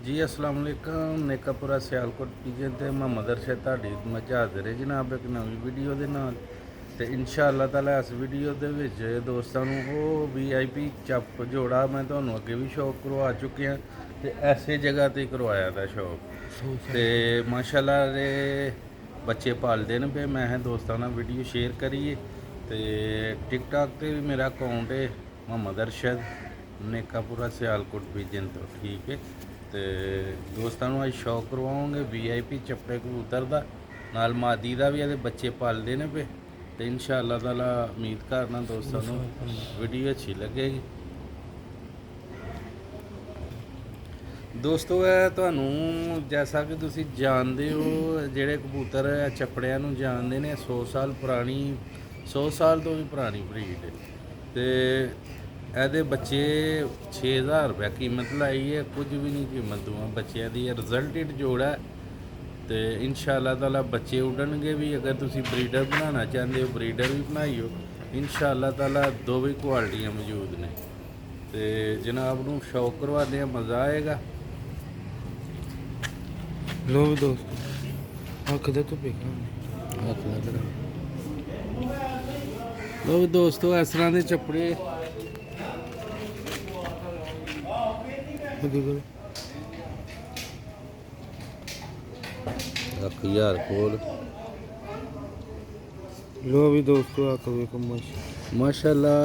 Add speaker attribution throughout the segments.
Speaker 1: जी अस्सलाम वालेकुम नेकापुरा सियालकोट पीजन ते मोहम्मद अरशद ਤੁਹਾਡੀ ਮੈਂ ਹਾਜ਼ਰ ਹੈ ਜਨਾਬ ਇੱਕ ਨਵੀਂ ਵੀਡੀਓ ਦੇ ਨਾਲ ਤੇ ਇਨਸ਼ਾਅੱਲਾ ਤਾਲਾ ਇਸ ਵੀਡੀਓ ਦੇ ਵਿੱਚ ਦੋਸਤਾਂ ਨੂੰ ਉਹ ਵੀਆਈਪੀ ਚੱਪ ਜੋੜਾ ਮੈਂ ਤੁਹਾਨੂੰ ਅੱਗੇ ਵੀ ਸ਼ੌਕ ਕਰਵਾ ਚੁੱਕਿਆ ਤੇ ਐਸੇ ਜਗ੍ਹਾ ਤੇ ਕਰਵਾਇਆ ਦਾ ਸ਼ੌਕ ਤੇ ਮਾਸ਼ਾਅੱਲਾ ਦੇ ਬੱਚੇ ਪਾਲਦੇ ਨੇ ਪਏ ਮੈਂ ਦੋਸਤਾਂ ਨਾਲ ਵੀਡੀਓ ਸ਼ੇਅਰ ਕਰੀਏ ਤੇ ਟਿਕਟੌਕ ਤੇ ਵੀ ਮੇਰਾ ਅਕਾਊਂਟ ਹੈ मोहम्मद अरशद नेकापुरा सियालकोट पीजन तो ठीक है तो दोस्तों अज शौक करवाओगे वीआईपी चप्पे कबूतर का नाल मादी का भी ये बच्चे पालते हैं पे तो इंशाअल्लाह ताला उम्मीद करना दोस्तों वीडियो अच्छी लगेगी। दोस्तों तुहानू जैसा कि तुसी जानते हो जेड़े कबूतर चपड़ियां नू जानते हैं 100 साल पुरानी 100 साल तो भी पुरानी ब्रीड है तो ਇਹਦੇ ਬੱਚੇ 6000 रुपये कीमत लाई है कुछ भी नहीं कीमत दूँगा बच्चों की रिजल्टेड जोड़ है तो इंशाअल्लाह ताला बच्चे उड़नगे भी अगर तुसी ब्रीडर बनाना चाहते हो ब्रीडर भी बनाइयो इंशाअल्लाह ताला दो भी क्वालिटियाँ मौजूद ने तो जनाब नू शौक करवाते हैं मज़ा आएगा।
Speaker 2: लो भी दोस्तों अख दे तो बेगा
Speaker 1: लो भी दोस्तों इस तरह के चपड़े यार खोल
Speaker 2: लो भी दोस्तों अख वेखो
Speaker 1: माशाअल्लाह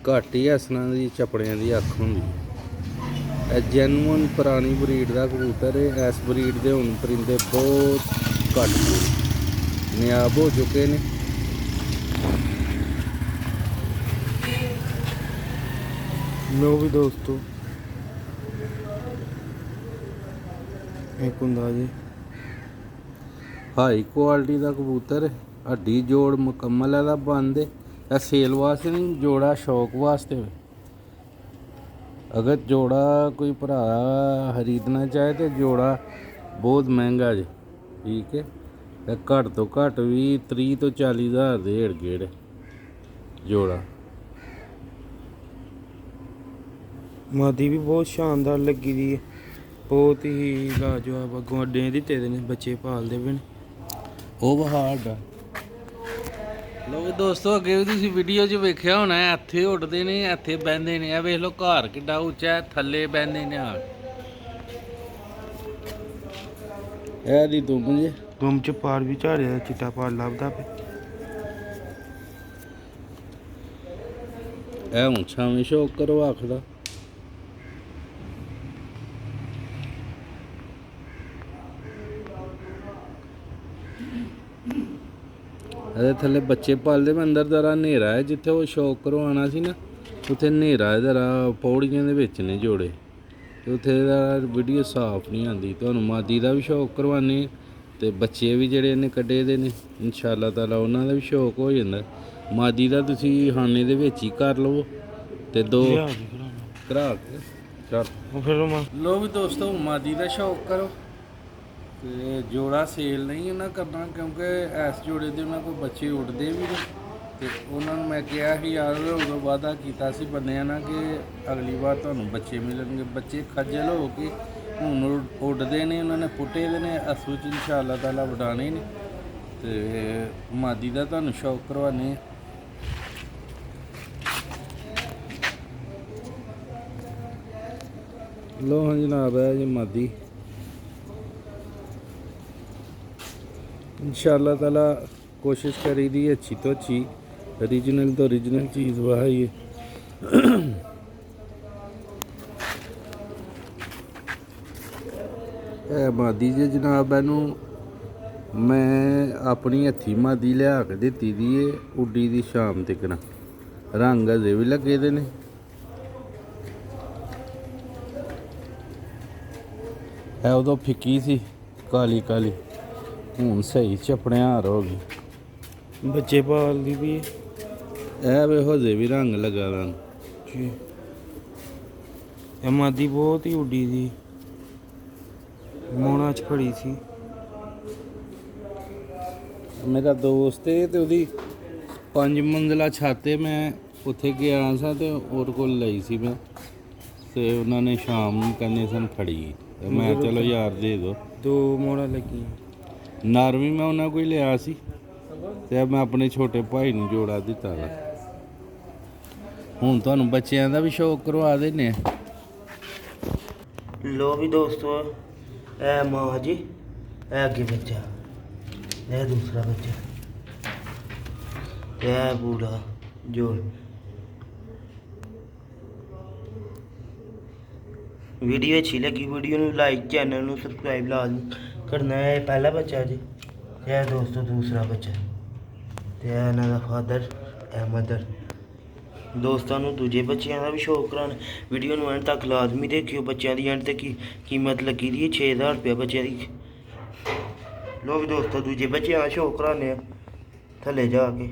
Speaker 1: घट ही इस तरह की चपड़ियां की अख होंगी जैनुअन पुरानी ब्रीड का कबूतर है इस ब्रीड के हुण परिंदे बहुत घट नायाब हो चुके हैं।
Speaker 2: लो भी दोस्तों एक हुंदा जी
Speaker 1: हाई क्वालिटी का कबूतर हड्डी जोड़ मुकम्मल है बंद है सेल वास्ते नहीं जोड़ा शौक वास्ते अगर जोड़ा कोई भरा खरीदना चाहे तो जोड़ा बहुत महंगा जी ठीक है घट तो घट भी 30 तो 40 हज़ार के इर्द गिर्द जोड़ा।
Speaker 2: मादी भी बहुत शानदार लगी दी है बहुत ही लाजवाब अगों अड्डे दिते दे ने बच्चे पालदे भी ने
Speaker 1: ਉਹ ਬਹਾੜਾ ਲੋ ਵੀ ਦੋਸਤੋ ਅੱਗੇ ਵੀ ਤੁਸੀਂ ਵੀਡੀਓ 'ਚ ਵੇਖਿਆ ਹੋਣਾ ਇੱਥੇ ਉੱਡਦੇ ਨੇ ਇੱਥੇ ਬਹਿੰਦੇ ਨੇ ਇਹ ਵੇਖ ਲਓ ਘਰ ਕਿੱਡਾ ਉੱਚਾ ਹੈ ਥੱਲੇ ਬਹਿੰਦੇ ਨੇ ਆ ਇਹ ਦੀ ਦੁਮ ਜੇ
Speaker 2: ਤੁਮ ਚ ਪਾਰ ਵੀ ਝਾੜਿਆ ਚਿੱਟਾ ਪਾਰ ਲੱਭਦਾ ਪਿਆ
Speaker 1: ਇਹ ਹੁਣ ਛਾਵੇਂ ਸ਼ੌਕ ਕਰੋ ਆਖਦਾ ਇਹਦੇ ਥੱਲੇ ਬੱਚੇ ਪਾਲਦੇ ਮੈਂ ਅੰਦਰ ਜ਼ਰਾ ਹਨੇਰਾ ਹੈ ਜਿੱਥੇ ਉਹ ਸ਼ੌਕ ਕਰਵਾਉਣਾ ਸੀ ਨਾ ਉੱਥੇ ਹਨੇਰਾ ਹੈ ਜ਼ਰਾ ਪੌੜੀਆਂ ਦੇ ਵਿੱਚ ਨੇ ਜੋੜੇ ਤੇ ਉੱਥੇ ਦਾ ਵੀਡੀਓ ਸਾਫ਼ ਨਹੀਂ ਆਉਂਦੀ ਤੁਹਾਨੂੰ ਮਾਦੀ ਦਾ ਵੀ ਸ਼ੌਕ ਕਰਵਾਉਣੇ ਤੇ ਬੱਚੇ ਵੀ ਜਿਹੜੇ ਨੇ ਕੱਢੇ ਦੇ ਨੇ ਇਨਸ਼ਾਅੱਲਾ ਤਾਲਾ ਉਹਨਾਂ ਦਾ ਵੀ ਸ਼ੌਕ ਹੋ ਜਾਂਦਾ ਮਾਦੀ ਦਾ ਤੁਸੀਂ ਖਾਨੇ ਦੇ ਵਿੱਚ ਹੀ ਕਰ ਲਵੋ ਤੇ ਦੋ ਕਰਾ ਕੇ ਚੱਲ
Speaker 2: ਫਿਰ
Speaker 1: ਲੋ ਵੀ ਦੋਸਤੋ ਮਾਦੀ ਦਾ ਸ਼ੌਕ ਕਰੋ ਤੇ ਜੋੜਾ ਸੇਲ ਨਹੀਂ ਉਹਨਾਂ ਕਰਨਾ ਕਿਉਂਕਿ ਇਸ ਜੋੜੇ ਦੇ ਉਹਨਾਂ ਕੋਲ ਬੱਚੇ ਉੱਡਦੇ ਵੀ ਨੇ ਤੇ ਉਹਨਾਂ ਨੂੰ ਮੈਂ ਕਿਹਾ ਸੀ ਯਾਰ ਉਦੋਂ ਵਾਅਦਾ ਕੀਤਾ ਸੀ ਬੰਦਿਆਂ ਨਾਲ ਕਿ ਅਗਲੀ ਵਾਰ ਤੁਹਾਨੂੰ ਬੱਚੇ ਮਿਲਣਗੇ ਬੱਚੇ ਖੱਜਲ ਹੋ ਕੇ ਹੁਣ ਉੱਡਦੇ ਨੇ ਉਹਨਾਂ ਨੇ ਪੁੱਟੇ ਦੇ ਨੇ ਅਸੂ 'ਚ ਇਨਸ਼ਾਅੱਲਾ ਤਾਲਾ ਵਡਾਣੇ ਨੇ ਤੇ ਮਾਦੀ ਦਾ ਤੁਹਾਨੂੰ ਸ਼ੌਕ ਕਰਵਾਉਣੇ ਲੋ ਹਾਂ ਜਨਾਬ ਹੈ ਜੀ ਮਾਦੀ इंशाअल्लाह ताला कोशिश करी दी अच्छी तो अच्छी ओरिजिनल तो ओरिजिनल चीज़ वही है मादी जी जनाब इनू मैं अपनी हथी मादी लिया के दी दी है उड्डी दी शाम तकना रंग अजे भी लगे दे ने है उदों फिक्की सी काली काली ਹੁਣ ਸਹੀ ਚਪੜਿਆਰ ਹੋ ਗਈ
Speaker 2: ਬੱਚੇ ਪਾਲਦੀ ਵੀ
Speaker 1: ਇਹ ਵੇ ਹਜੇ ਵੀ ਰੰਗ ਲਗਾ ਲਾਂ
Speaker 2: ਜੀ ਇਹ ਮਾਦੀ ਬਹੁਤ ਹੀ ਉੱਡੀ ਦੀ ਮੋਨਾ ਚ ਖੜੀ ਸੀ
Speaker 1: ਮੇਰਾ ਦੋਸਤ ਹੈ ਤੇ ਉਹਦੀ 5 ਮੰਜ਼ਲਾ ਛੱਤ ਤੇ ਮੈਂ ਉੱਥੇ ਗਿਆ ਸਾਂ ਤੇ ਉਹਦੇ ਕੋਲ ਲਈ ਸੀ ਮੈਂ ਤੇ ਉਹਨਾਂ ਨੇ ਸ਼ਾਮ ਨੂੰ ਕਹਿੰਦੇ ਸਨ ਖੜੀ ਤੇ ਮੈਂ ਚਲੋ ਯਾਰ ਦੇ ਦਿਓ।
Speaker 2: 2 ਮੋਹਰਾਂ ਲੱਗੀਆਂ।
Speaker 1: ਨਰ ਵੀ ਮੈਂ ਉਹਨਾਂ ਕੋਈ ਲਿਆ ਸੀ ਤੇ ਮੈਂ ਆਪਣੇ ਛੋਟੇ ਭਾਈ ਨੂੰ ਜੋੜਾ ਦਿੱਤਾ ਵਾ। ਹੁਣ ਤੁਹਾਨੂੰ ਬੱਚਿਆਂ ਦਾ ਵੀ ਸ਼ੌਕ ਕਰਵਾ ਦਿੰਦੇ ਆ।
Speaker 2: ਲੋ ਵੀ ਦੋਸਤੋ, ਇਹ ਮਾਂ ਜੀ, ਇਹ ਅੱਗੇ ਬੱਚਾ, ਇਹ ਦੂਸਰਾ ਬੱਚਾ, ਇਹ ਬੂढ़ा ਜੋੜ। ਵੀਡੀਓ ਅੱਛੀ ਲੱਗੀ ਵੀਡੀਓ ਨੂੰ ਲਾਈਕ, ਚੈਨਲ ਨੂੰ ਸਬਸਕ੍ਰਾਈਬ ਲਾਜ਼ਮੀ ਕਰਨਾ ਹੈ। ਇਹ ਪਹਿਲਾ ਬੱਚਾ ਜੀ, ਇਹ ਦੋਸਤੋ ਦੂਸਰਾ ਬੱਚਾ, ਤੇ ਇਹ ਇਹਨਾਂ ਦਾ ਫਾਦਰ, ਇਹ ਮਦਰ। ਦੋਸਤਾਂ ਨੂੰ ਦੂਜੇ ਬੱਚਿਆਂ ਦਾ ਵੀ ਸ਼ੌਕ ਕਰਾਉਣ, ਵੀਡੀਓ ਨੂੰ ਐਂਡ ਤੱਕ ਲਾਜ਼ਮੀ ਦੇਖਿਓ। ਬੱਚਿਆਂ ਦੀ ਐਂਡ ਤੇ ਕੀਮਤ ਲੱਗੀ ਦੀ ਹੈ 6000 ਰੁਪਇਆ ਬੱਚਿਆਂ ਦੀ। ਲੋ ਵੀ ਦੋਸਤੋ, ਦੂਜੇ ਬੱਚਿਆਂ ਦਾ ਸ਼ੌਕ ਕਰਾਉਂਦੇ ਆ ਥੱਲੇ ਜਾ ਕੇ।